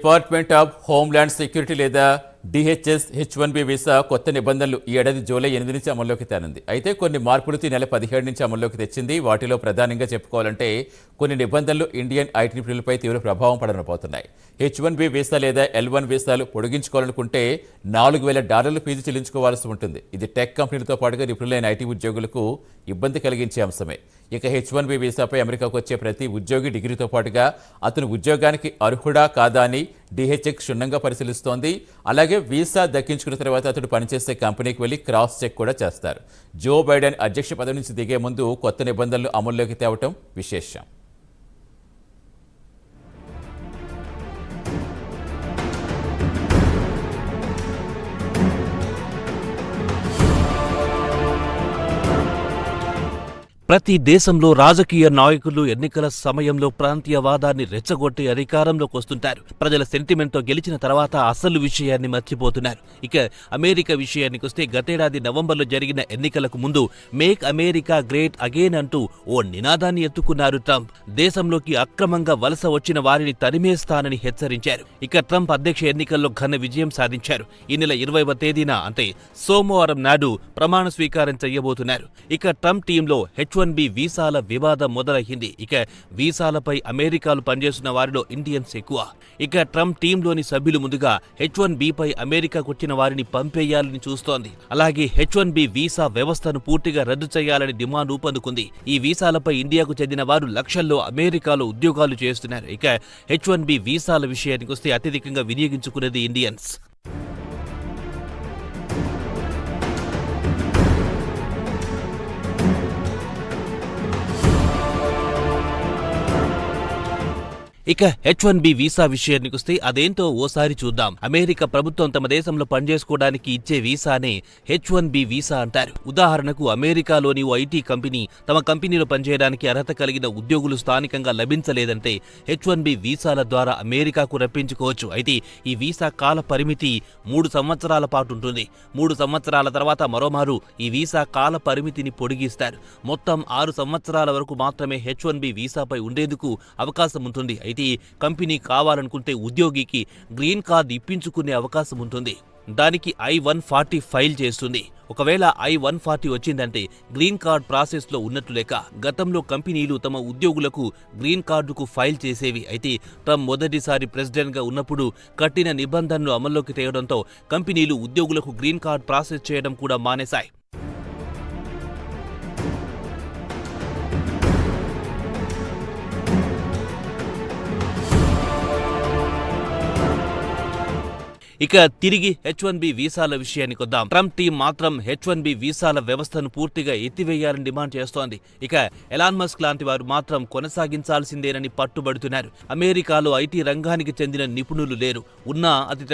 Department of homeland security లేదా DHS H1B visa కొత్త నిబంధనలు ఈ ఏడాది జూలై 8 నుంచి అమల్లోకి తేనుంది. అయితే కొన్ని మార్పులతో ఈ నెల 17 నుంచి అమల్లోకి తెచ్చింది. వాటిలో ప్రధానంగా చెప్పుకోవాలంటే కొన్ని నిబంధనలు ఇండియన్ ఐటీ నిపుణులపై తీవ్ర ప్రభావం పడనబోతున్నాయి. H1B వీసా లేదా L1 వీసాలు పొడిగించుకోవాలనుకుంటే $4,000 ఫీజు చెల్లించుకోవాల్సి ఉంటుంది. ఇది టెక్ కంపెనీలతో పాటుగా నిపుణులైన ఐటీ ఉద్యోగులకు ఇబ్బంది కలిగించే అంశమే. ఇక H1B వీసాపై అమెరికాకు వచ్చే ప్రతి ఉద్యోగి డిగ్రీతో పాటుగా అతను ఉద్యోగానికి అర్హుడా కాదా అని DHS క్షుణ్ణంగా పరిశీలిస్తోంది. అలాగే వీసా దక్కించుకున్న తర్వాత అతడు పనిచేసే కంపెనీకి వెళ్లి క్రాస్ చెక్ కూడా చేస్తారు. జో బైడెన్ అధ్యక్ష పదవి నుంచి దిగే ముందు కొత్త నిబంధనలు అమల్లోకి తేవటం విశేషం. ప్రతి దేశంలో రాజకీయ నాయకులు ఎన్నికల సమయంలో ప్రాంతీయవాదాన్ని రెచ్చగొట్టి అధికారంలోకి వస్తుంటారు. ప్రజల సెంటిమెంట్తో గెలిచిన తర్వాత అసలు విషయాన్ని మర్చిపోతున్నారు. ఇక అమెరికా విషయానికి వస్తే గతేడాది నవంబర్లో జరిగిన ఎన్నికలకు ముందు మేక్ అమెరికా గ్రేట్ అగైన్ అంటూ ఓ నినాదాన్ని ఎత్తుకున్నారు ట్రంప్. దేశంలోకి అక్రమంగా వలస వచ్చిన వారిని తరిమేస్తానని హెచ్చరించారు. ఇక ట్రంప్ అధ్యక్ష ఎన్నికల్లో ఘన విజయం సాధించారు. ఈ నెల 20వ తేదీన అంటే సోమవారం నాడు ప్రమాణ స్వీకారం చేయబోతున్నారు. ఇక ట్రంప్ టీంలో H1B వీసాల వివాదం మొదలైంది. ఇక వీసాలపై అమెరికాలో పనిచేస్తున్న వారిలో ఇండియన్స్ ఎక్కువ. ఇక ట్రంప్ టీంలోని సభ్యులు ముందుగా H1B పై అమెరికాకు వచ్చిన వారిని పంపేయాలని చూస్తోంది. అలాగే H1B వీసా వ్యవస్థను పూర్తిగా రద్దు చేయాలని డిమాండ్ ఊపందుకుంది. ఈ వీసాలపై ఇండియాకు చెందిన వారు లక్షల్లో అమెరికాలో ఉద్యోగాలు చేస్తున్నారు. ఇక H1B వీసాల విషయానికి వస్తే అత్యధికంగా వినియోగించుకునేది ఇండియన్స్. ఇక H1B వీసా విషయానికి వస్తే అదేంటో ఓసారి చూద్దాం. అమెరికా ప్రభుత్వం తమ దేశంలో పనిచేసుకోవడానికి ఇచ్చే వీసానే H1B వీసా అంటారు. ఉదాహరణకు అమెరికాలోని ఓ ఐటీ కంపెనీ తమ కంపెనీలో పనిచేయడానికి అర్హత కలిగిన ఉద్యోగులు స్థానికంగా లభించలేదంటే H1B వీసాల ద్వారా అమెరికాకు రప్పించుకోవచ్చు. అయితే ఈ వీసా కాల పరిమితి 3 సంవత్సరాల పాటు ఉంటుంది. 3 సంవత్సరాల తర్వాత మరోమారు ఈ వీసా కాల పరిమితిని పొడిగిస్తారు. మొత్తం 6 సంవత్సరాల వరకు మాత్రమే H1B వీసాపై ఉండేందుకు అవకాశం ఉంటుంది. అయితే కంపెనీ కావాలనుకుంటే ఉద్యోగికి గ్రీన్ కార్డు ఇప్పించుకునే అవకాశం ఉంటుంది. దానికి I-140 ఫైల్ చేస్తుంది. ఒకవేళ I-140 వచ్చిందంటే గ్రీన్ కార్డ్ ప్రాసెస్లో ఉన్నట్లు లెక్క. గతంలో కంపెనీలు తమ ఉద్యోగులకు గ్రీన్ కార్డుకు ఫైల్ చేసేవి. అయితే ట్రంప్ మొదటిసారి ప్రెసిడెంట్గా ఉన్నప్పుడు కఠిన నిబంధనలు అమల్లోకి తేవడంతో కంపెనీలు ఉద్యోగులకు గ్రీన్ కార్డ్ ప్రాసెస్ చేయడం కూడా మానేశాయి. ఇక తిరిగి H1B వీసాల విషయానికి వద్దాం. ట్రంప్ టీం మాత్రం H1B వీసాల వ్యవస్థను పూర్తిగా ఎత్తివేయాలని డిమాండ్ చేస్తోంది. ఇక ఎలాన్ మస్క్ లాంటి వారు మాత్రం కొనసాగించాల్సిందేనని పట్టుబడుతున్నారు. అమెరికాలో ఐటీ రంగానికి చెందిన నిపుణులు లేరు. ఉన్నా అతి